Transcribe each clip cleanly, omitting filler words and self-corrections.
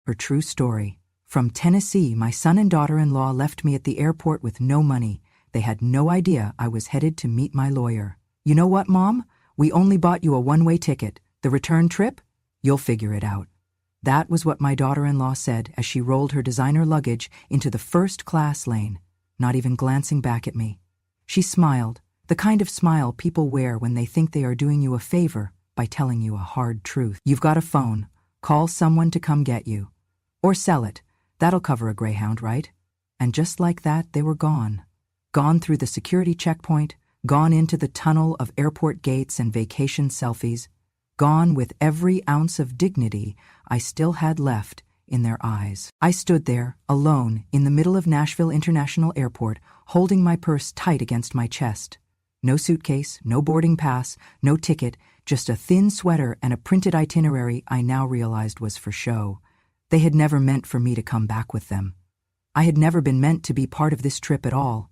Her true story. From Tennessee, my son and daughter-in-law left me at the airport with no money. They had no idea I was headed to meet my lawyer. You know what, Mom? We only bought you a one-way ticket. The return trip? You'll figure it out. That was what my daughter-in-law said as she rolled her designer luggage into the first-class lane, not even glancing back at me. She smiled, the kind of smile people wear when they think they are doing you a favor by telling you a hard truth. You've got a phone. Call someone to come get you. Or sell it. That'll cover a Greyhound, right? And just like that, they were gone. Gone through the security checkpoint, gone into the tunnel of airport gates and vacation selfies, gone with every ounce of dignity I still had left in their eyes. I stood there, alone, in the middle of Nashville International Airport, holding my purse tight against my chest. No suitcase, no boarding pass, no ticket, just a thin sweater and a printed itinerary I now realized was for show. They had never meant for me to come back with them. I had never been meant to be part of this trip at all.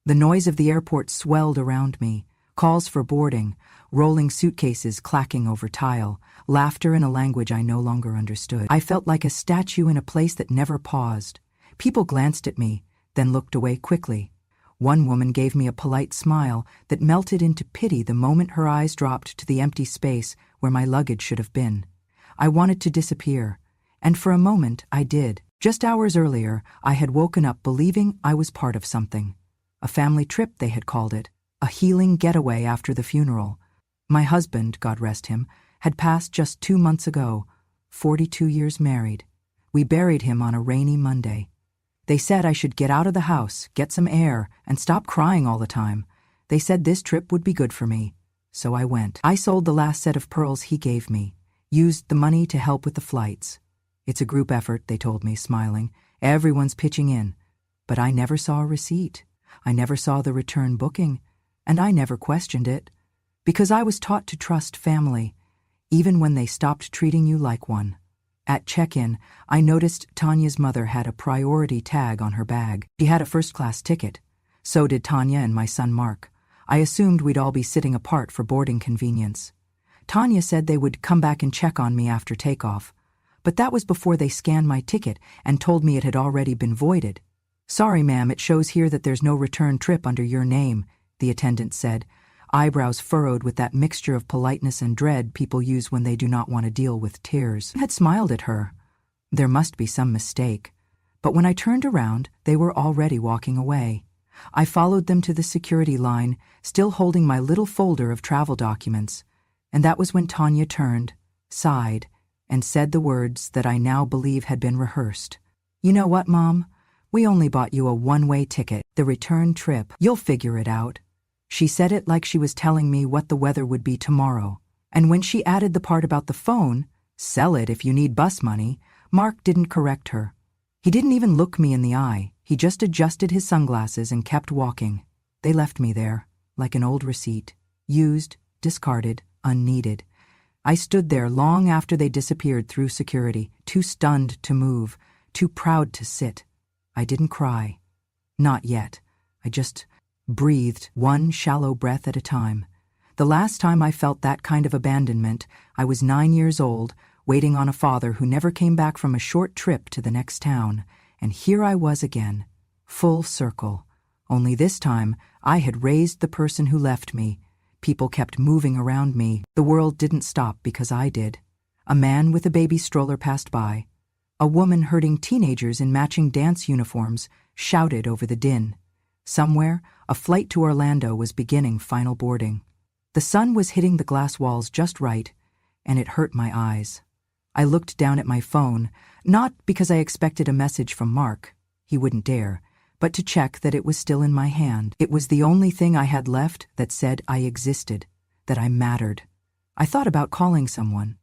The noise of the airport swelled around me, calls for boarding, rolling suitcases clacking over tile, laughter in a language I no longer understood. I felt like a statue in a place that never paused. People glanced at me, then looked away quickly. One woman gave me a polite smile that melted into pity the moment her eyes dropped to the empty space where my luggage should have been. I wanted to disappear, and for a moment I did. Just hours earlier, I had woken up believing I was part of something. A family trip, they had called it. A healing getaway after the funeral. My husband, God rest him, had passed just 2 months ago, 42 years married. We buried him on a rainy Monday. They said I should get out of the house, get some air, and stop crying all the time. They said this trip would be good for me. So I went. I sold the last set of pearls he gave me, used the money to help with the flights. It's a group effort, they told me, smiling. Everyone's pitching in. But I never saw a receipt. I never saw the return booking. And I never questioned it. Because I was taught to trust family, even when they stopped treating you like one. At check-in, I noticed Tanya's mother had a priority tag on her bag. She had a first-class ticket. So did Tanya and my son Mark. I assumed we'd all be sitting apart for boarding convenience. Tanya said they would come back and check on me after takeoff. But that was before they scanned my ticket and told me it had already been voided. Sorry, ma'am, it shows here that there's no return trip under your name, the attendant said, eyebrows furrowed with that mixture of politeness and dread people use when they do not want to deal with tears. I had smiled at her. There must be some mistake. But when I turned around, they were already walking away. I followed them to the security line, still holding my little folder of travel documents. And that was when Tanya turned, sighed, and said the words that I now believe had been rehearsed. You know what, Mom? We only bought you a one-way ticket, the return trip. You'll figure it out. She said it like she was telling me what the weather would be tomorrow. And when she added the part about the phone, sell it if you need bus money, Mark didn't correct her. He didn't even look me in the eye. He just adjusted his sunglasses and kept walking. They left me there, like an old receipt. Used, discarded, unneeded. I stood there long after they disappeared through security, too stunned to move, too proud to sit. I didn't cry. Not yet. I just breathed one shallow breath at a time. The last time I felt that kind of abandonment, I was 9 years old, waiting on a father who never came back from a short trip to the next town. And here I was again, full circle. Only this time, I had raised the person who left me. People kept moving around me. The world didn't stop because I did. A man with a baby stroller passed by. A woman herding teenagers in matching dance uniforms shouted over the din. Somewhere, a flight to Orlando was beginning final boarding. The sun was hitting the glass walls just right, and it hurt my eyes. I looked down at my phone, not because I expected a message from Mark, he wouldn't dare, but to check that it was still in my hand. It was the only thing I had left that said I existed, that I mattered. I thought about calling someone.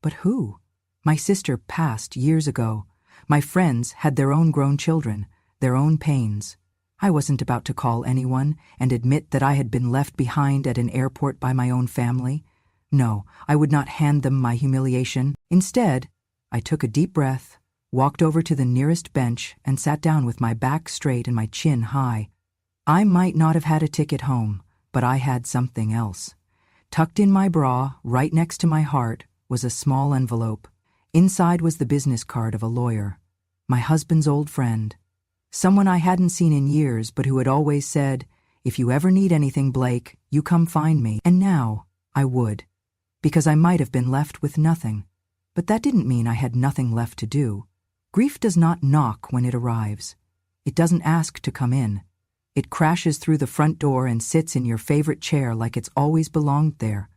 But who? My sister passed years ago. My friends had their own grown children, their own pains. I wasn't about to call anyone and admit that I had been left behind at an airport by my own family. No, I would not hand them my humiliation. Instead, I took a deep breath, walked over to the nearest bench, and sat down with my back straight and my chin high. I might not have had a ticket home, but I had something else. Tucked in my bra, right next to my heart, was a small envelope. Inside was the business card of a lawyer, my husband's old friend, someone I hadn't seen in years but who had always said, "If you ever need anything, Blake, you come find me." And now I would, because I might have been left with nothing. But that didn't mean I had nothing left to do. Grief does not knock when it arrives. It doesn't ask to come in. It crashes through the front door and sits in your favorite chair like it's always belonged there.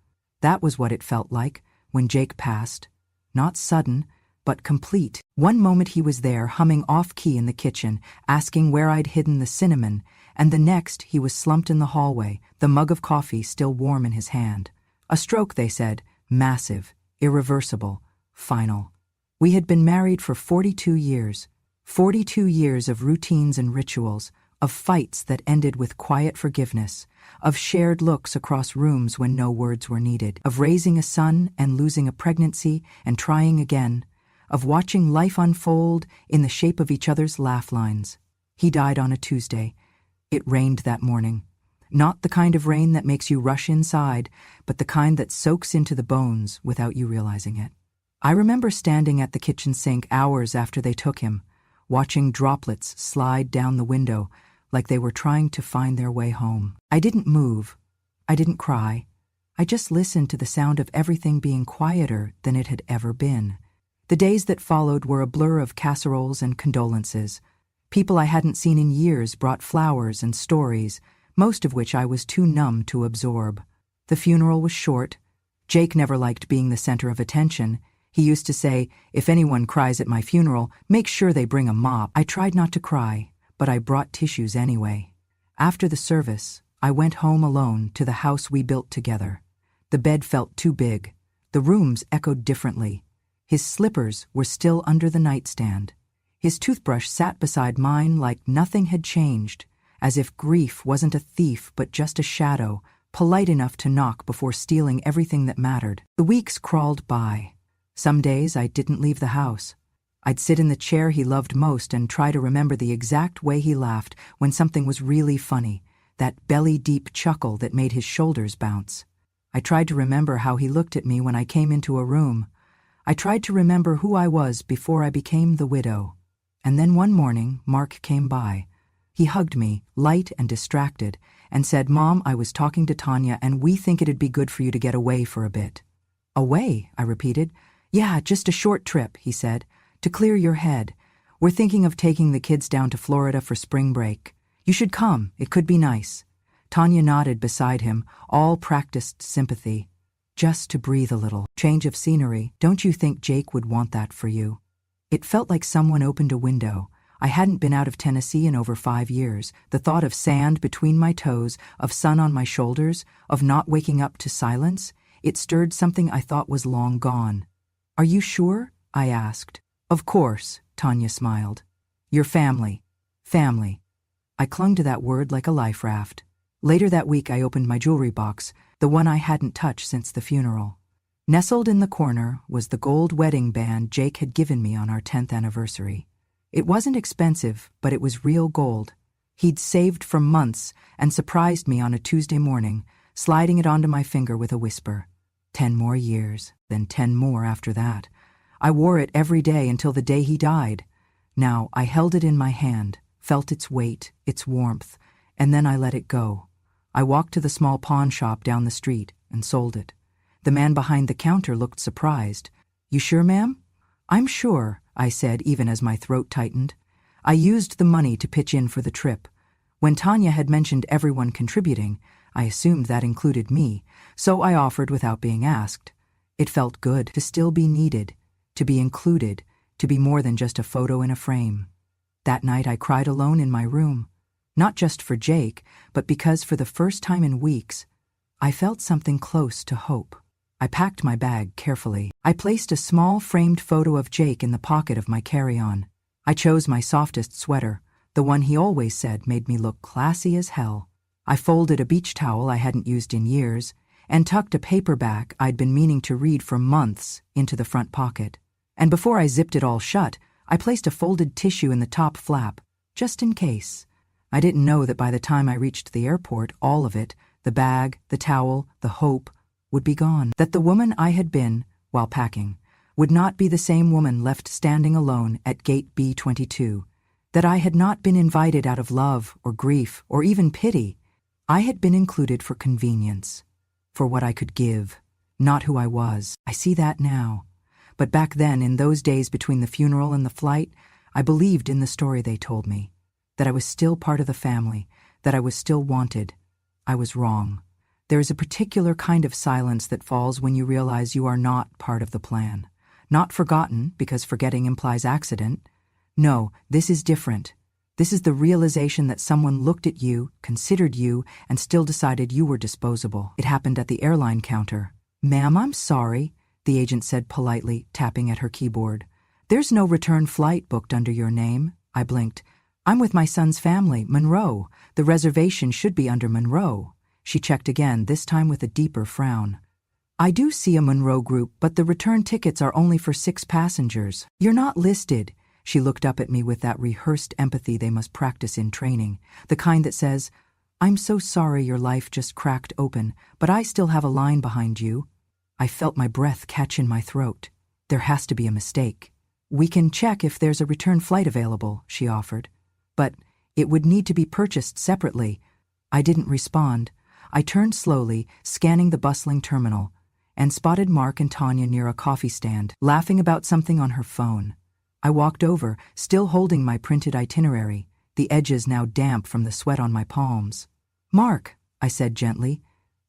That was what it felt like when Jake passed. Not sudden, but complete. One moment he was there, humming off-key in the kitchen, asking where I'd hidden the cinnamon, and the next he was slumped in the hallway, the mug of coffee still warm in his hand. A stroke, they said, massive, irreversible, final. We had been married for 42 years. 42 years of routines and rituals, of fights that ended with quiet forgiveness, of shared looks across rooms when no words were needed, of raising a son and losing a pregnancy and trying again, of watching life unfold in the shape of each other's laugh lines. He died on a Tuesday. It rained that morning. Not the kind of rain that makes you rush inside, but the kind that soaks into the bones without you realizing it. I remember standing at the kitchen sink hours after they took him, watching droplets slide down the window like they were trying to find their way home. I didn't move. I didn't cry. I just listened to the sound of everything being quieter than it had ever been. The days that followed were a blur of casseroles and condolences. People I hadn't seen in years brought flowers and stories, most of which I was too numb to absorb. The funeral was short. Jake never liked being the center of attention. He used to say, "If anyone cries at my funeral, make sure they bring a mop." I tried not to cry, but I brought tissues anyway. After the service, I went home alone to the house we built together. The bed felt too big. The rooms echoed differently. His slippers were still under the nightstand. His toothbrush sat beside mine like nothing had changed, as if grief wasn't a thief but just a shadow, polite enough to knock before stealing everything that mattered. The weeks crawled by. Some days I didn't leave the house. I'd sit in the chair he loved most and try to remember the exact way he laughed when something was really funny, that belly-deep chuckle that made his shoulders bounce. I tried to remember how he looked at me when I came into a room. I tried to remember who I was before I became the widow. And then one morning, Mark came by. He hugged me, light and distracted, and said, "Mom, I was talking to Tanya and we think it'd be good for you to get away for a bit." "Away?" I repeated. "Yeah, just a short trip," he said, "to clear your head. We're thinking of taking the kids down to Florida for spring break. You should come, it could be nice." Tanya nodded beside him, all practiced sympathy. "Just to breathe a little. Change of scenery. Don't you think Jake would want that for you?" It felt like someone opened a window. I hadn't been out of Tennessee in over 5 years. The thought of sand between my toes, of sun on my shoulders, of not waking up to silence, it stirred something I thought was long gone. "Are you sure?" I asked. "Of course," Tanya smiled. "Your family. Family." I clung to that word like a life raft. Later that week I opened my jewelry box, the one I hadn't touched since the funeral. Nestled in the corner was the gold wedding band Jake had given me on our 10th anniversary. It wasn't expensive, but it was real gold. He'd saved for months and surprised me on a Tuesday morning, sliding it onto my finger with a whisper. 10 more years, then 10 more after that. I wore it every day until the day he died. Now I held it in my hand, felt its weight, its warmth, and then I let it go. I walked to the small pawn shop down the street and sold it. The man behind the counter looked surprised. "You sure, ma'am?" "I'm sure," I said, even as my throat tightened. I used the money to pitch in for the trip. When Tanya had mentioned everyone contributing, I assumed that included me, so I offered without being asked. It felt good to still be needed, to be included, to be more than just a photo in a frame. That night I cried alone in my room, not just for Jake, but because for the first time in weeks, I felt something close to hope. I packed my bag carefully. I placed a small framed photo of Jake in the pocket of my carry-on. I chose my softest sweater, the one he always said made me look classy as hell. I folded a beach towel I hadn't used in years and tucked a paperback I'd been meaning to read for months into the front pocket. And before I zipped it all shut, I placed a folded tissue in the top flap, just in case. I didn't know that by the time I reached the airport, all of it, the bag, the towel, the hope, would be gone. That the woman I had been, while packing, would not be the same woman left standing alone at gate B22, that I had not been invited out of love or grief or even pity. I had been included for convenience, for what I could give, not who I was. I see that now. But back then, in those days between the funeral and the flight, I believed in the story they told me, that I was still part of the family, that I was still wanted. I was wrong. There is a particular kind of silence that falls when you realize you are not part of the plan. Not forgotten, because forgetting implies accident. No, this is different. This is the realization that someone looked at you, considered you, and still decided you were disposable. It happened at the airline counter. "Ma'am, I'm sorry," the agent said politely, tapping at her keyboard. "There's no return flight booked under your name." I blinked. "I'm with my son's family, Monroe. The reservation should be under Monroe." She checked again, this time with a deeper frown. "I do see a Monroe group, but the return tickets are only for 6 passengers. You're not listed." She looked up at me with that rehearsed empathy they must practice in training, the kind that says, "I'm so sorry your life just cracked open, but I still have a line behind you." I felt my breath catch in my throat. There has to be a mistake. "We can check if there's a return flight available," she offered. "But it would need to be purchased separately." I didn't respond. I turned slowly, scanning the bustling terminal, and spotted Mark and Tanya near a coffee stand, laughing about something on her phone. I walked over, still holding my printed itinerary, the edges now damp from the sweat on my palms. "Mark," I said gently,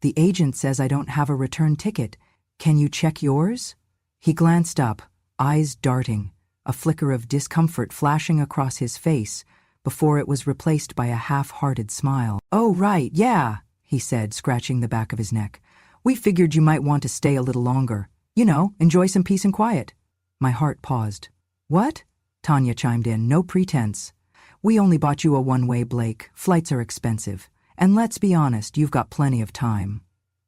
"the agent says I don't have a return ticket. Can you check yours?" He glanced up, eyes darting, a flicker of discomfort flashing across his face before it was replaced by a half-hearted smile. "Oh, right, yeah," he said, scratching the back of his neck. "We figured you might want to stay a little longer. You know, enjoy some peace and quiet." My heart paused. "What?" Tanya chimed in, no pretense. "We only bought you a one-way, Blake. Flights are expensive. And let's be honest, you've got plenty of time.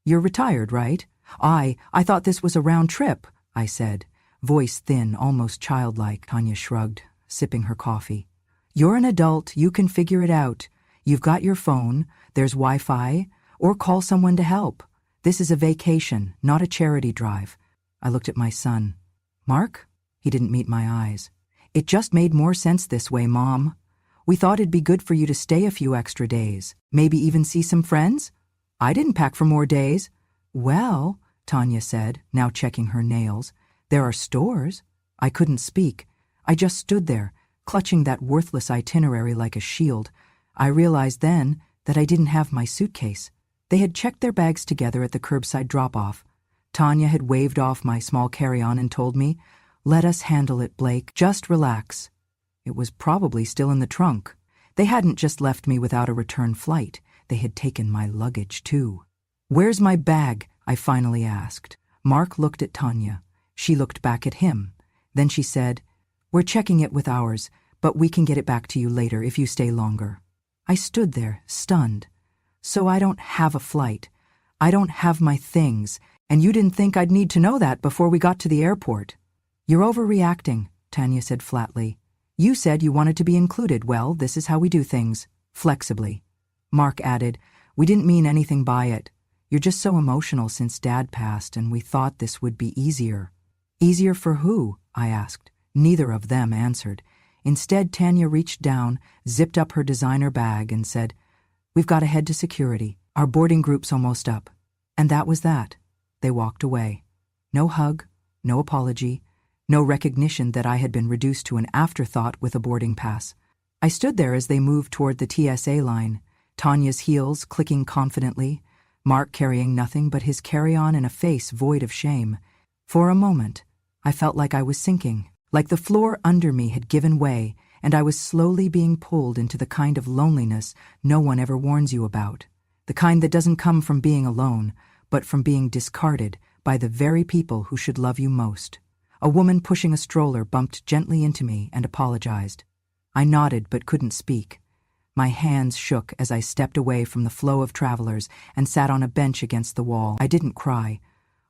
You're retired, right?" I thought this was a round trip," I said, voice thin, almost childlike. Tanya shrugged, sipping her coffee. "You're an adult, you can figure it out. You've got your phone, there's Wi-Fi, or call someone to help. This is a vacation, not a charity drive." I looked at my son. "Mark?" He didn't meet my eyes. "It just made more sense this way, Mom. We thought it'd be good for you to stay a few extra days, maybe even see some friends. I didn't pack for more days." "Well," Tanya said, now checking her nails, "there are stores." I couldn't speak. I just stood there, clutching that worthless itinerary like a shield. I realized then that I didn't have my suitcase. They had checked their bags together at the curbside drop-off. Tanya had waved off my small carry-on and told me, "Let us handle it, Blake. Just relax." It was probably still in the trunk. They hadn't just left me without a return flight. They had taken my luggage, too. "Where's my bag?" I finally asked. Mark looked at Tanya. She looked back at him. Then she said, "We're checking it with ours, but we can get it back to you later if you stay longer." I stood there, stunned. "So I don't have a flight. I don't have my things, and you didn't think I'd need to know that before we got to the airport." "You're overreacting," Tanya said flatly. "You said you wanted to be included. Well, this is how we do things, flexibly." Mark added, "We didn't mean anything by it. You're just so emotional since Dad passed, and we thought this would be easier." "Easier for who?" I asked. Neither of them answered. Instead, Tanya reached down, zipped up her designer bag, and said, "We've got to head to security. Our boarding group's almost up." And that was that. They walked away. No hug, no apology, no recognition that I had been reduced to an afterthought with a boarding pass. I stood there as they moved toward the TSA line, Tanya's heels clicking confidently, Mark carrying nothing but his carry-on and a face void of shame. For a moment, I felt like I was sinking, like the floor under me had given way, and I was slowly being pulled into the kind of loneliness no one ever warns you about, the kind that doesn't come from being alone, but from being discarded by the very people who should love you most. A woman pushing a stroller bumped gently into me and apologized. I nodded but couldn't speak. My hands shook as I stepped away from the flow of travelers and sat on a bench against the wall. I didn't cry.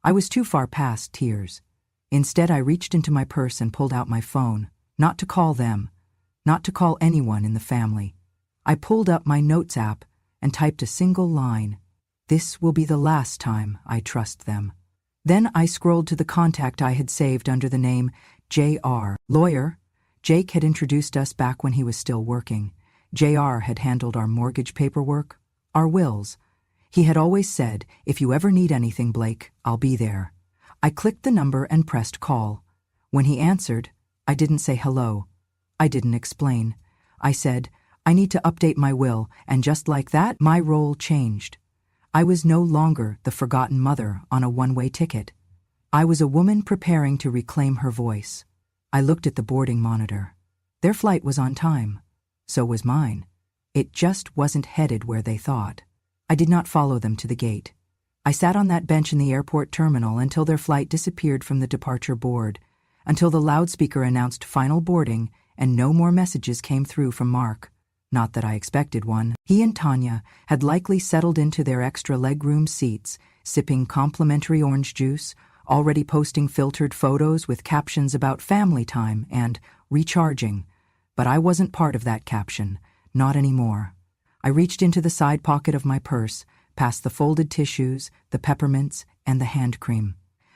I was too far past tears. Instead, I reached into my purse and pulled out my phone, not to call them, not to call anyone in the family. I pulled up my notes app and typed a single line. "This will be the last time I trust them." Then I scrolled to the contact I had saved under the name J.R. Lawyer. Jake had introduced us back when he was still working. J.R. had handled our mortgage paperwork, our wills. He had always said, "If you ever need anything, Blake, I'll be there." I clicked the number and pressed call. When he answered, I didn't say hello. I didn't explain. I said, "I need to update my will," and just like that, my role changed. I was no longer the forgotten mother on a one-way ticket. I was a woman preparing to reclaim her voice. I looked at the boarding monitor. Their flight was on time. So was mine. It just wasn't headed where they thought. I did not follow them to the gate. I sat on that bench in the airport terminal until their flight disappeared from the departure board, until the loudspeaker announced final boarding and no more messages came through from Mark. Not that I expected one. He and Tanya had likely settled into their extra legroom seats, sipping complimentary orange juice, already posting filtered photos with captions about family time and recharging. But I wasn't part of that caption. Not anymore. I reached into the side pocket of my purse, past the folded tissues, the peppermints, and the hand cream.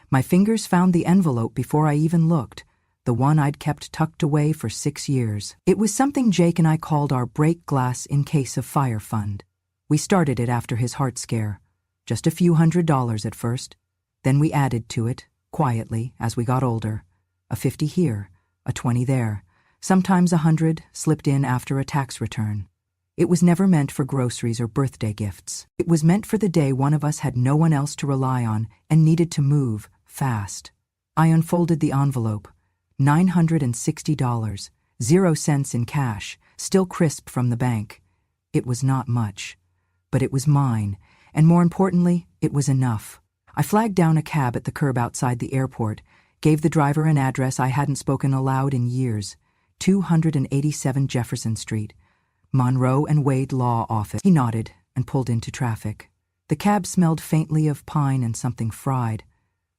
My fingers found the envelope before I even looked, the one I'd kept tucked away for 6 years. It was something Jake and I called our break glass in case of fire fund. We started it after his heart scare. Just a few $100s at first. Then we added to it, quietly, as we got older. A 50 here, a 20 there. Sometimes 100 slipped in after a tax return. It was never meant for groceries or birthday gifts. It was meant for the day one of us had no one else to rely on and needed to move fast. I unfolded the envelope. $960, 0 cents in cash, still crisp from the bank. It was not much, but it was mine, and more importantly, it was enough. I flagged down a cab at the curb outside the airport, gave the driver an address I hadn't spoken aloud in years, 287 Jefferson Street, Monroe and Wade Law Office. He nodded and pulled into traffic. The cab smelled faintly of pine and something fried.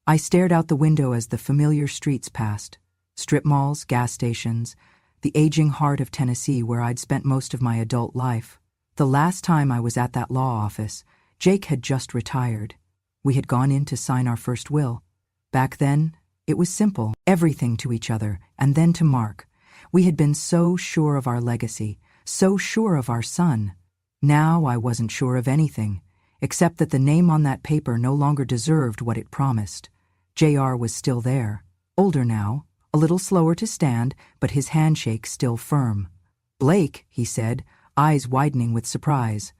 I stared out the window as the familiar streets passed. Strip malls, gas stations, the aging heart of Tennessee where I'd spent most of my adult life. The last time I was at that law office, Jake had just retired. We had gone in to sign our first will. Back then, it was simple, everything to each other, and then to Mark. We had been so sure of our legacy, so sure of our son. Now I wasn't sure of anything, except that the name on that paper no longer deserved what it promised. J.R. was still there, older now, a little slower to stand, but his handshake still firm. "Blake," he said, eyes widening with surprise.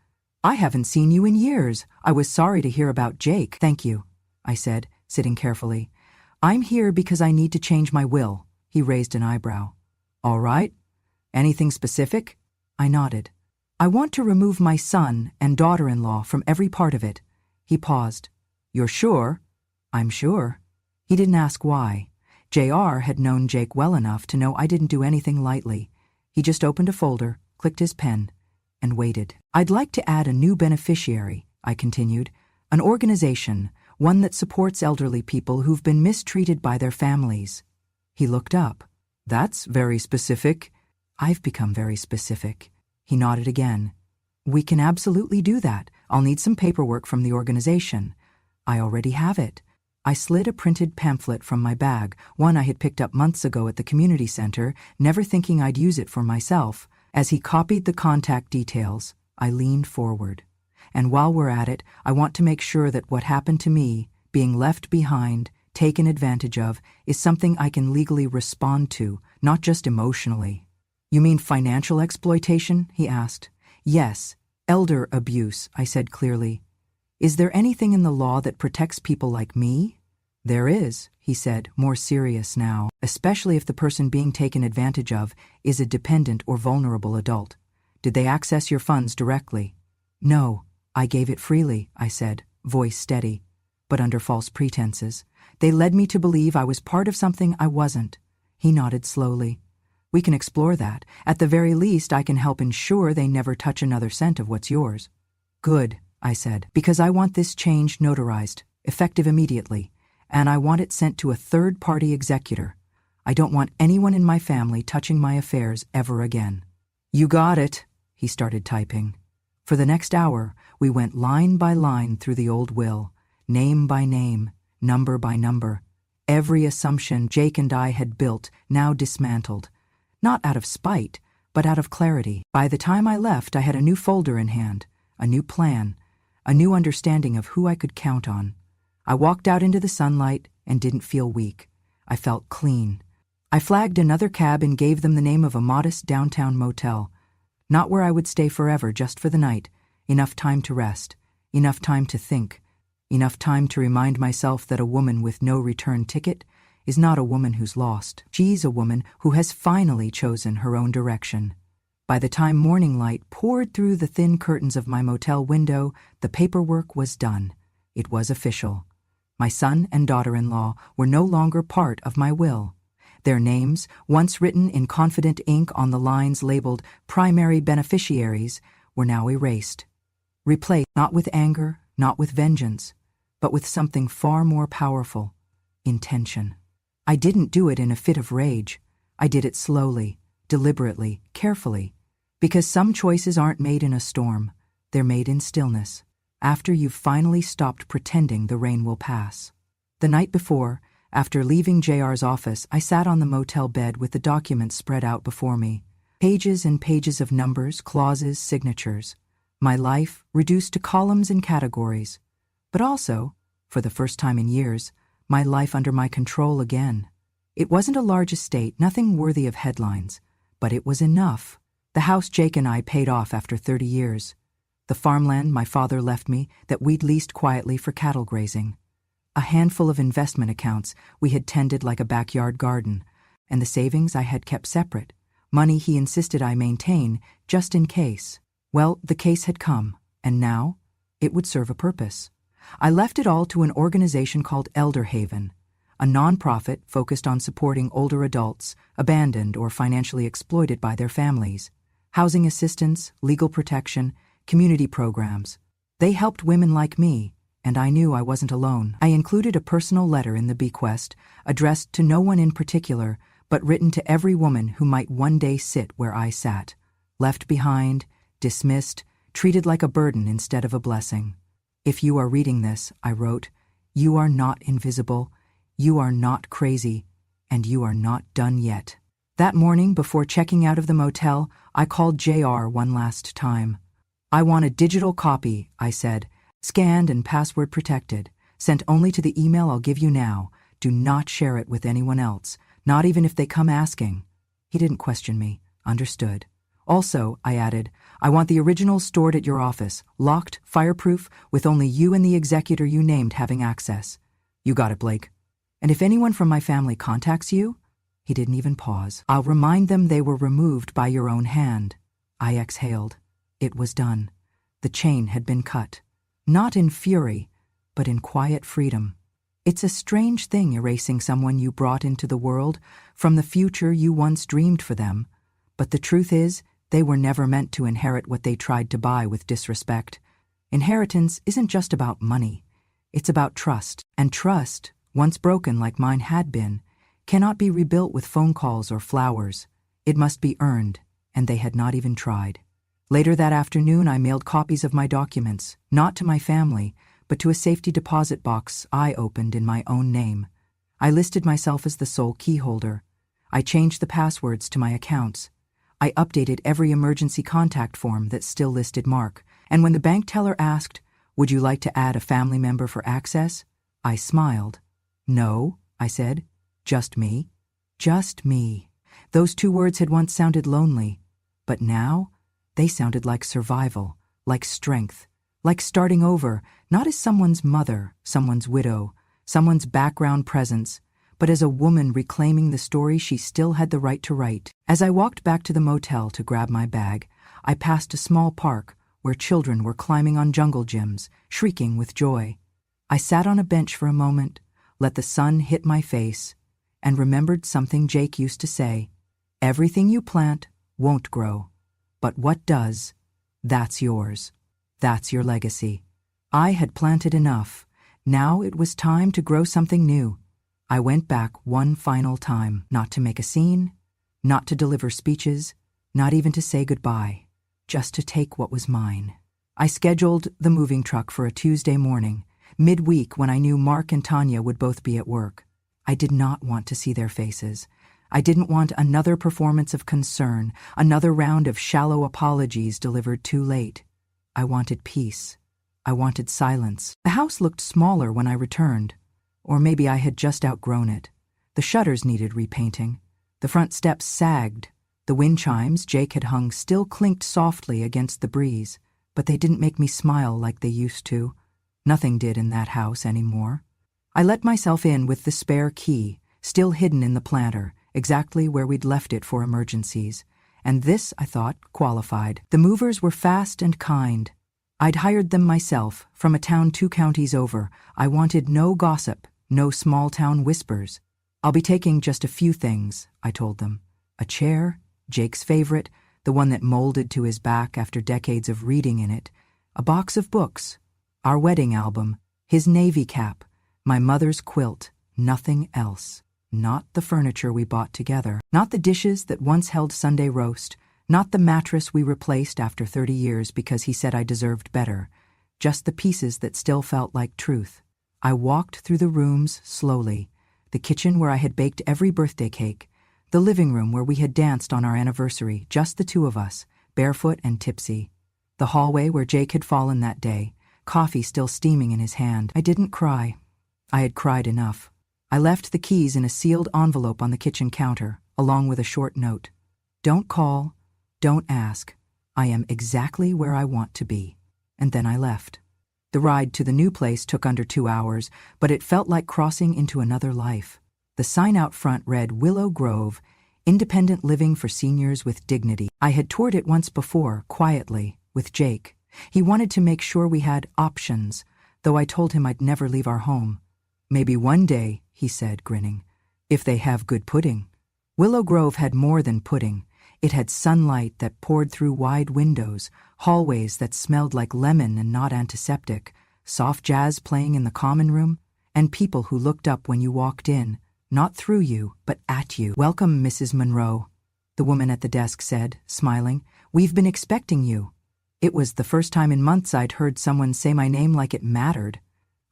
"I haven't seen you in years. I was sorry to hear about Jake." "Thank you," I said, sitting carefully. "I'm here because I need to change my will." He raised an eyebrow. "All right. Anything specific?" I nodded. "I want to remove my son and daughter-in-law from every part of it." He paused. "You're sure?" "I'm sure." He didn't ask why. J.R. had known Jake well enough to know I didn't do anything lightly. He just opened a folder, clicked his pen, and waited. "I'd like to add a new beneficiary," I continued. "An organization, one that supports elderly people who've been mistreated by their families." He looked up. "That's very specific." "I've become very specific." He nodded again. "We can absolutely do that. I'll need some paperwork from the organization." "I already have it." I slid a printed pamphlet from my bag, one I had picked up months ago at the community center, never thinking I'd use it for myself. As he copied the contact details, I leaned forward. "And while we're at it, I want to make sure that what happened to me, being left behind, taken advantage of, is something I can legally respond to, not just emotionally." "You mean financial exploitation?" he asked. "Yes, elder abuse," I said clearly. "Is there anything in the law that protects people like me?" "There is," he said, more serious now, "especially if the person being taken advantage of is a dependent or vulnerable adult. Did they access your funds directly?" "No, I gave it freely," I said, voice steady, "but under false pretenses. They led me to believe I was part of something I wasn't." He nodded slowly. "We can explore that. At the very least, I can help ensure they never touch another cent of what's yours." "Good," I said, "because I want this change notarized, effective immediately, and I want it sent to a third-party executor. I don't want anyone in my family touching my affairs ever again." "You got it," he started typing. For the next hour, we went line by line through the old will, name by name, number by number. Every assumption Jake and I had built now dismantled. Not out of spite, but out of clarity. By the time I left, I had a new folder in hand, a new plan, a new understanding of who I could count on. I walked out into the sunlight and didn't feel weak. I felt clean. I flagged another cab and gave them the name of a modest downtown motel. Not where I would stay forever, just for the night. Enough time to rest. Enough time to think. Enough time to remind myself that a woman with no return ticket is not a woman who's lost. She's a woman who has finally chosen her own direction. By the time morning light poured through the thin curtains of my motel window, the paperwork was done. It was official. My son and daughter-in-law were no longer part of my will. Their names, once written in confident ink on the lines labeled primary beneficiaries, were now erased. Replaced not with anger, not with vengeance, but with something far more powerful: intention. I didn't do it in a fit of rage. I did it slowly, deliberately, carefully, because some choices aren't made in a storm. They're made in stillness, after you've finally stopped pretending the rain will pass. The night before, after leaving JR's office, I sat on the motel bed with the documents spread out before me. Pages and pages of numbers, clauses, signatures. My life reduced to columns and categories. But also, for the first time in years, my life under my control again. It wasn't a large estate, nothing worthy of headlines, but it was enough. The house Jake and I paid off after 30 years. The farmland my father left me that we'd leased quietly for cattle grazing. A handful of investment accounts we had tended like a backyard garden, and the savings I had kept separate, money he insisted I maintain just in case. Well, the case had come, and now it would serve a purpose. I left it all to an organization called Elder Haven, a nonprofit focused on supporting older adults abandoned or financially exploited by their families. Housing assistance, legal protection, community programs. They helped women like me, and I knew I wasn't alone. I included a personal letter in the bequest, addressed to no one in particular, but written to every woman who might one day sit where I sat. Left behind, dismissed, treated like a burden instead of a blessing. If you are reading this, I wrote, you are not invisible, you are not crazy, and you are not done yet. That morning, before checking out of the motel, I called JR one last time. I want a digital copy, I said, scanned and password protected, sent only to the email I'll give you now. Do not share it with anyone else, not even if they come asking. He didn't question me. Understood. Also, I added, I want the original stored at your office, locked, fireproof, with only you and the executor you named having access. You got it, Blake. And if anyone from my family contacts you, he didn't even pause. I'll remind them they were removed by your own hand. I exhaled. It was done. The chain had been cut. Not in fury, but in quiet freedom. It's a strange thing erasing someone you brought into the world from the future you once dreamed for them, but the truth is, they were never meant to inherit what they tried to buy with disrespect. Inheritance isn't just about money. It's about trust, and trust, once broken like mine had been, cannot be rebuilt with phone calls or flowers. It must be earned, and they had not even tried. Later that afternoon, I mailed copies of my documents, not to my family, but to a safety deposit box I opened in my own name. I listed myself as the sole key holder. I changed the passwords to my accounts. I updated every emergency contact form that still listed Mark, and when the bank teller asked, "Would you like to add a family member for access?" I smiled. "No," I said. "Just me." Just me. Those two words had once sounded lonely, but now they sounded like survival, like strength, like starting over, not as someone's mother, someone's widow, someone's background presence, but as a woman reclaiming the story she still had the right to write. As I walked back to the motel to grab my bag, I passed a small park where children were climbing on jungle gyms, shrieking with joy. I sat on a bench for a moment, let the sun hit my face, and remembered something Jake used to say, "Everything you plant won't grow. But what does, that's yours. That's your legacy." I had planted enough. Now it was time to grow something new. I went back one final time, not to make a scene, not to deliver speeches, not even to say goodbye, just to take what was mine. I scheduled the moving truck for a Tuesday morning, midweek when I knew Mark and Tanya would both be at work. I did not want to see their faces. I didn't want another performance of concern, another round of shallow apologies delivered too late. I wanted peace. I wanted silence. The house looked smaller when I returned, or maybe I had just outgrown it. The shutters needed repainting. The front steps sagged. The wind chimes Jake had hung still clinked softly against the breeze, but they didn't make me smile like they used to. Nothing did in that house anymore. I let myself in with the spare key, still hidden in the planter, exactly where we'd left it for emergencies. And this, I thought, qualified. The movers were fast and kind. I'd hired them myself, from a town 2 counties over. I wanted no gossip, no small-town whispers. I'll be taking just a few things, I told them. A chair, Jake's favorite, the one that molded to his back after decades of reading in it, a box of books, our wedding album, his navy cap, my mother's quilt, nothing else. Not the furniture we bought together, not the dishes that once held Sunday roast, not the mattress we replaced after 30 years because he said I deserved better, just the pieces that still felt like truth. I walked through the rooms slowly, the kitchen where I had baked every birthday cake, the living room where we had danced on our anniversary, just the 2 of us, barefoot and tipsy, the hallway where Jake had fallen that day, coffee still steaming in his hand. I didn't cry. I had cried enough. I left the keys in a sealed envelope on the kitchen counter, along with a short note. Don't call, don't ask. I am exactly where I want to be. And then I left. The ride to the new place took under 2 hours, but it felt like crossing into another life. The sign out front read Willow Grove, Independent Living for Seniors with Dignity. I had toured it once before, quietly, with Jake. He wanted to make sure we had options, though I told him I'd never leave our home. Maybe one day, he said, grinning, if they have good pudding. Willow Grove had more than pudding. It had sunlight that poured through wide windows, hallways that smelled like lemon and not antiseptic, soft jazz playing in the common room, and people who looked up when you walked in, not through you, but at you. Welcome, Mrs. Monroe, the woman at the desk said, smiling. We've been expecting you. It was the first time in months I'd heard someone say my name like it mattered.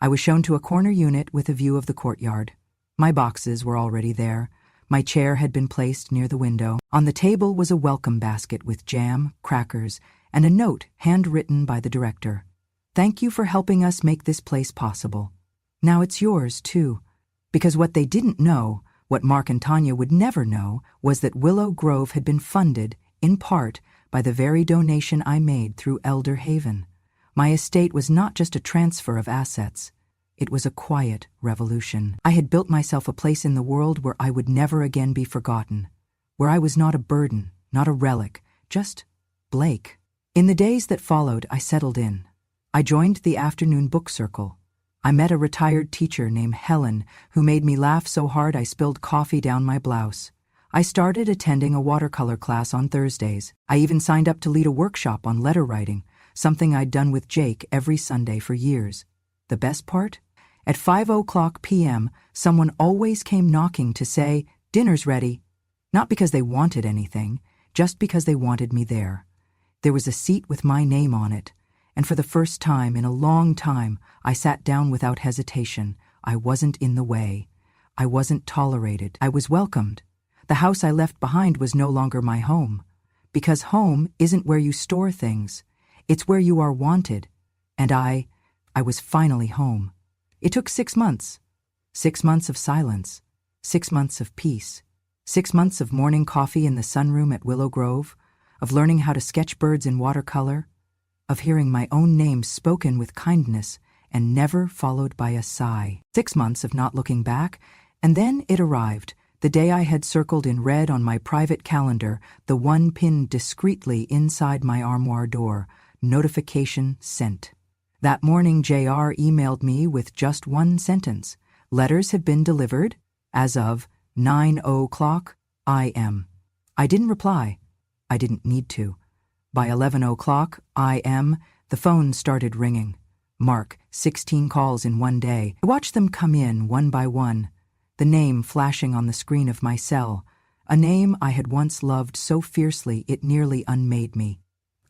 I was shown to a corner unit with a view of the courtyard. My boxes were already there. My chair had been placed near the window. On the table was a welcome basket with jam, crackers, and a note handwritten by the director. Thank you for helping us make this place possible. Now it's yours, too. Because what they didn't know, what Mark and Tanya would never know, was that Willow Grove had been funded, in part, by the very donation I made through Elder Haven. My estate was not just a transfer of assets. It was a quiet revolution. I had built myself a place in the world where I would never again be forgotten, where I was not a burden, not a relic, just Blake. In the days that followed, I settled in. I joined the afternoon book circle. I met a retired teacher named Helen who made me laugh so hard I spilled coffee down my blouse. I started attending a watercolor class on Thursdays. I even signed up to lead a workshop on letter writing, something I'd done with Jake every Sunday for years. The best part? At 5:00 p.m., someone always came knocking to say, dinner's ready. Not because they wanted anything, just because they wanted me there. There was a seat with my name on it, and for the first time in a long time, I sat down without hesitation. I wasn't in the way. I wasn't tolerated. I was welcomed. The house I left behind was no longer my home. Because home isn't where you store things. It's where you are wanted. And I was finally home. It took 6 months. 6 months of silence. 6 months of peace. 6 months of morning coffee in the sunroom at Willow Grove, of learning how to sketch birds in watercolor, of hearing my own name spoken with kindness and never followed by a sigh. 6 months of not looking back, and then it arrived, the day I had circled in red on my private calendar, the one pinned discreetly inside my armoire door, notification sent. That morning JR emailed me with just one sentence. Letters have been delivered as of 9:00 IM. I didn't reply. I didn't need to. By 11:00 IM, the phone started ringing. Mark, 16 calls in one day. I watched them come in one by one, the name flashing on the screen of my cell, a name I had once loved so fiercely it nearly unmade me.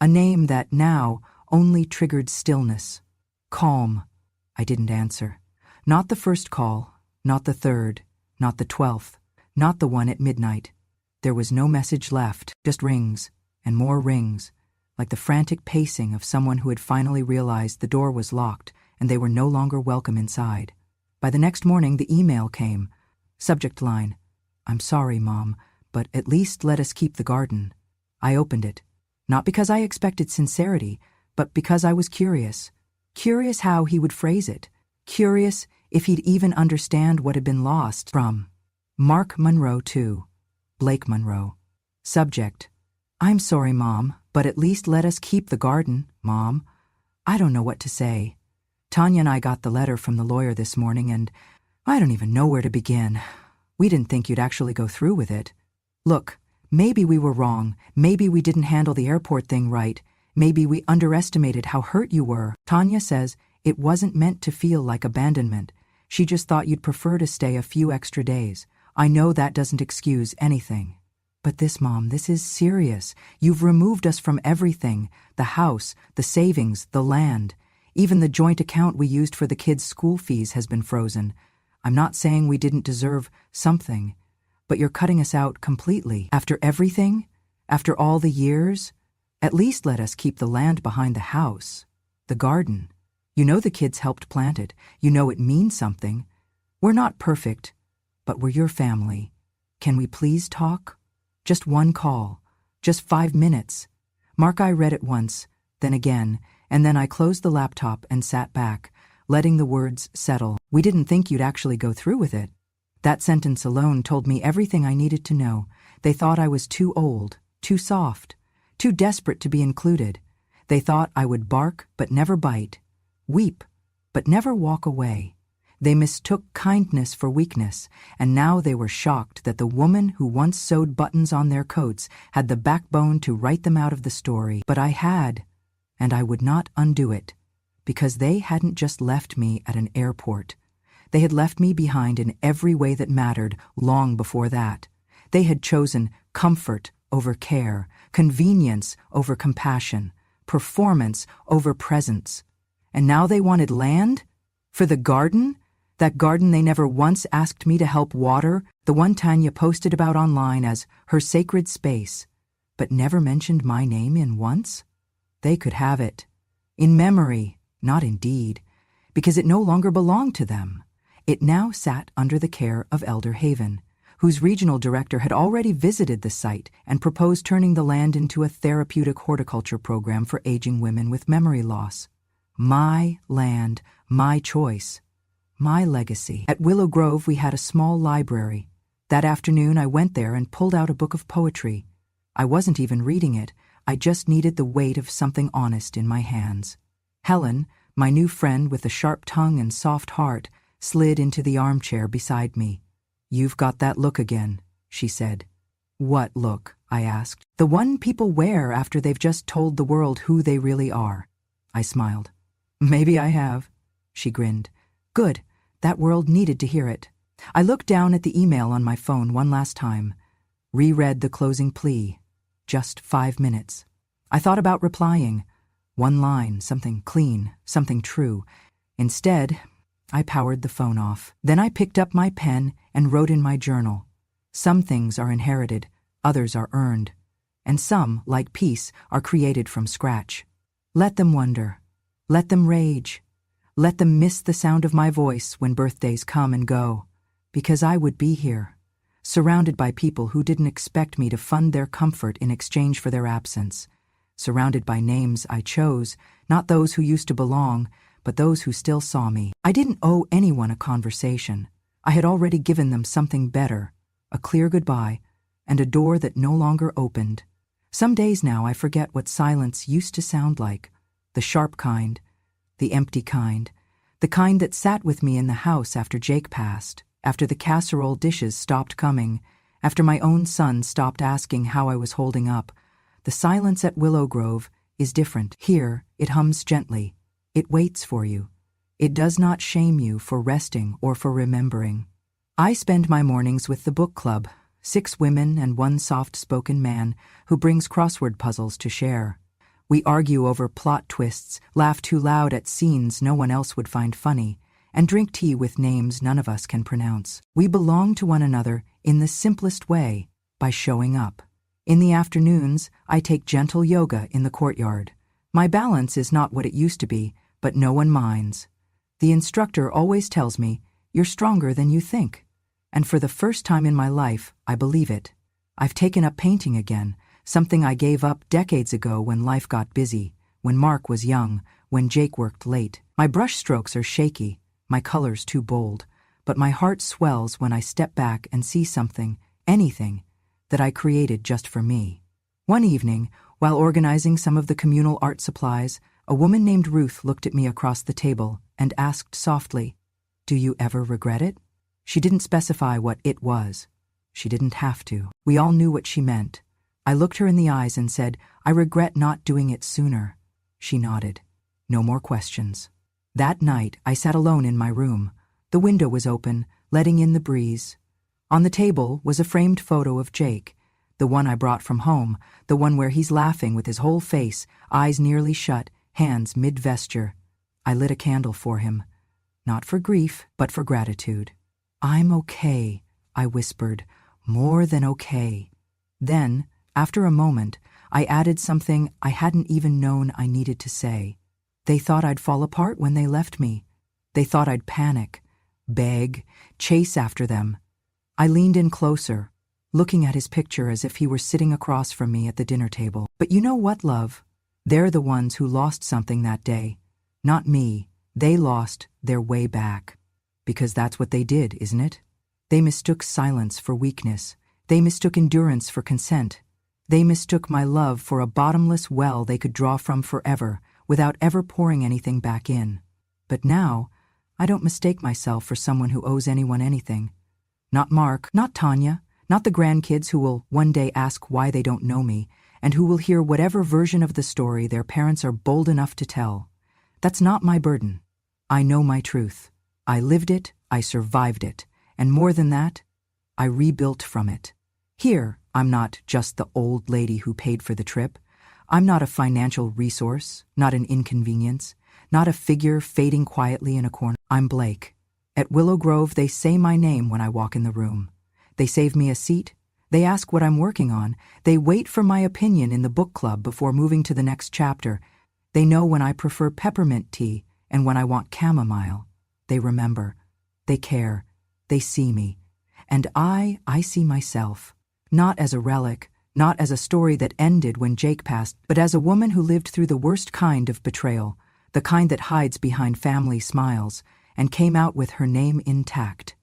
A name that now only triggered stillness, calm, I didn't answer. Not the first call, not the third, not the 12th, not the one at midnight. There was no message left, just rings, and more rings, like the frantic pacing of someone who had finally realized the door was locked and they were no longer welcome inside. By the next morning, the email came. Subject line, "I'm sorry, Mom, but at least let us keep the garden." I opened it, not because I expected sincerity, but because I was curious. Curious how he would phrase it. Curious if he'd even understand what had been lost. From Mark Monroe to Blake Monroe. Subject, "I'm sorry, Mom, but at least let us keep the garden, Mom." I don't know what to say. Tanya and I got the letter from the lawyer this morning, and I don't even know where to begin. We didn't think you'd actually go through with it. Look, maybe we were wrong. Maybe we didn't handle the airport thing right. Maybe we underestimated how hurt you were. Tanya says it wasn't meant to feel like abandonment. She just thought you'd prefer to stay a few extra days. I know that doesn't excuse anything. But this, Mom, this is serious. You've removed us from everything. The house, the savings, the land. Even the joint account we used for the kids' school fees has been frozen. I'm not saying we didn't deserve something, but you're cutting us out completely. After everything? After all the years? At least let us keep the land behind the house. The garden. You know the kids helped plant it. You know it means something. We're not perfect, but we're your family. Can we please talk? Just one call. Just 5 minutes. Mark, I read it once, then again, and then I closed the laptop and sat back, letting the words settle. We didn't think you'd actually go through with it. That sentence alone told me everything I needed to know. They thought I was too old, too soft, too desperate to be included. They thought I would bark but never bite, weep but never walk away. They mistook kindness for weakness, and now they were shocked that the woman who once sewed buttons on their coats had the backbone to write them out of the story. But I had, and I would not undo it, because they hadn't just left me at an airport. They had left me behind in every way that mattered long before that. They had chosen comfort over care, convenience over compassion, performance over presence. And now they wanted land? For the garden? That garden they never once asked me to help water, the one Tanya posted about online as her sacred space, but never mentioned my name in once? They could have it. In memory, not in deed, because it no longer belonged to them. It now sat under the care of Elder Haven, whose regional director had already visited the site and proposed turning the land into a therapeutic horticulture program for aging women with memory loss. My land, my choice, my legacy. At Willow Grove, we had a small library. That afternoon, I went there and pulled out a book of poetry. I wasn't even reading it. I just needed the weight of something honest in my hands. Helen, my new friend with the sharp tongue and soft heart, slid into the armchair beside me. "You've got that look again," she said. "What look?" I asked. "The one people wear after they've just told the world who they really are." I smiled. "Maybe I have." She grinned. "Good. That world needed to hear it." I looked down at the email on my phone one last time, reread the closing plea. Just 5 minutes. I thought about replying. One line, something clean, something true. Instead, I powered the phone off. Then I picked up my pen and wrote in my journal. Some things are inherited, others are earned, and some, like peace, are created from scratch. Let them wonder. Let them rage. Let them miss the sound of my voice when birthdays come and go, because I would be here, surrounded by people who didn't expect me to fund their comfort in exchange for their absence, surrounded by names I chose, not those who used to belong, but those who still saw me. I didn't owe anyone a conversation. I had already given them something better, a clear goodbye, and a door that no longer opened. Some days now I forget what silence used to sound like, the sharp kind, the empty kind, the kind that sat with me in the house after Jake passed, after the casserole dishes stopped coming, after my own son stopped asking how I was holding up. The silence at Willow Grove is different. Here, it hums gently. It waits for you. It does not shame you for resting or for remembering. I spend my mornings with the book club, 6 women and 1 soft-spoken man who brings crossword puzzles to share. We argue over plot twists, laugh too loud at scenes no one else would find funny, and drink tea with names none of us can pronounce. We belong to one another in the simplest way, by showing up. In the afternoons, I take gentle yoga in the courtyard. My balance is not what it used to be, but no one minds. The instructor always tells me, "You're stronger than you think." And for the first time in my life, I believe it. I've taken up painting again, something I gave up decades ago when life got busy, when Mark was young, when Jake worked late. My brush strokes are shaky, my colors too bold, but my heart swells when I step back and see something, anything, that I created just for me. One evening, while organizing some of the communal art supplies, a woman named Ruth looked at me across the table and asked softly, "Do you ever regret it?" She didn't specify what it was. She didn't have to. We all knew what she meant. I looked her in the eyes and said, "I regret not doing it sooner." She nodded. No more questions. That night, I sat alone in my room. The window was open, letting in the breeze. On the table was a framed photo of Jake, the one I brought from home, the one where he's laughing with his whole face, eyes nearly shut, hands mid-vesture. I lit a candle for him. Not for grief, but for gratitude. "I'm okay," I whispered, "more than okay." Then, after a moment, I added something I hadn't even known I needed to say. They thought I'd fall apart when they left me. They thought I'd panic, beg, chase after them. I leaned in closer, looking at his picture as if he were sitting across from me at the dinner table. But you know what, love? They're the ones who lost something that day. Not me. They lost their way back. Because that's what they did, isn't it? They mistook silence for weakness. They mistook endurance for consent. They mistook my love for a bottomless well they could draw from forever, without ever pouring anything back in. But now, I don't mistake myself for someone who owes anyone anything. Not Mark, not Tanya, not the grandkids who will one day ask why they don't know me, and who will hear whatever version of the story their parents are bold enough to tell. That's not my burden. I know my truth. I lived it, I survived it, and more than that, I rebuilt from it. Here, I'm not just the old lady who paid for the trip. I'm not a financial resource, not an inconvenience, not a figure fading quietly in a corner. I'm Blake. At Willow Grove, they say my name when I walk in the room. They save me a seat. They ask what I'm working on. They wait for my opinion in the book club before moving to the next chapter. They know when I prefer peppermint tea and when I want chamomile. They remember. They care. They see me. And I see myself. Not as a relic, not as a story that ended when Jake passed, but as a woman who lived through the worst kind of betrayal, the kind that hides behind family smiles, and came out with her name intact.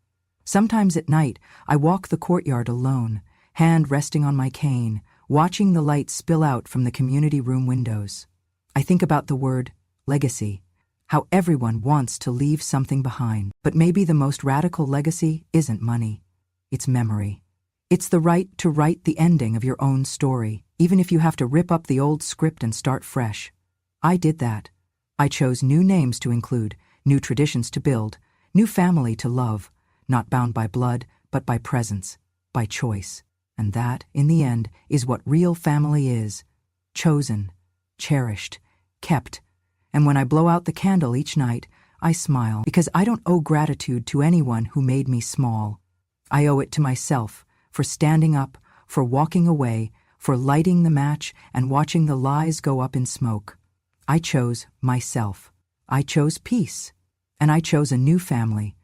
Sometimes at night, I walk the courtyard alone, hand resting on my cane, watching the light spill out from the community room windows. I think about the word legacy, how everyone wants to leave something behind. But maybe the most radical legacy isn't money. It's memory. It's the right to write the ending of your own story, even if you have to rip up the old script and start fresh. I did that. I chose new names to include, new traditions to build, new family to love, not bound by blood, but by presence, by choice. And that, in the end, is what real family is. Chosen, cherished, kept. And when I blow out the candle each night, I smile, because I don't owe gratitude to anyone who made me small. I owe it to myself, for standing up, for walking away, for lighting the match and watching the lies go up in smoke. I chose myself. I chose peace. And I chose a new family,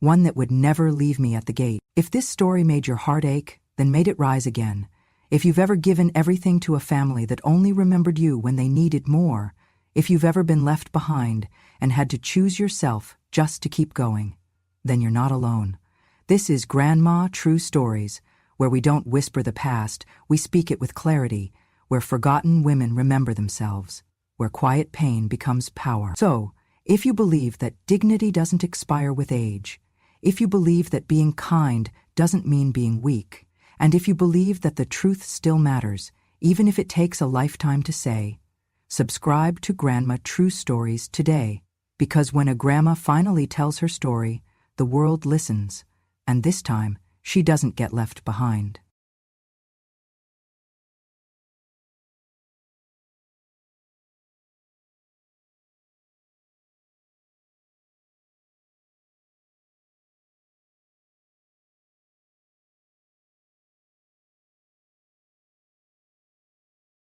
one that would never leave me at the gate. If this story made your heart ache, then made it rise again. If you've ever given everything to a family that only remembered you when they needed more, if you've ever been left behind and had to choose yourself just to keep going, then you're not alone. This is Grandma True Stories, where we don't whisper the past, we speak it with clarity, where forgotten women remember themselves, where quiet pain becomes power. So, if you believe that dignity doesn't expire with age, if you believe that being kind doesn't mean being weak, and if you believe that the truth still matters, even if it takes a lifetime to say, subscribe to Grandma True Stories today, because when a grandma finally tells her story, the world listens, and this time, she doesn't get left behind.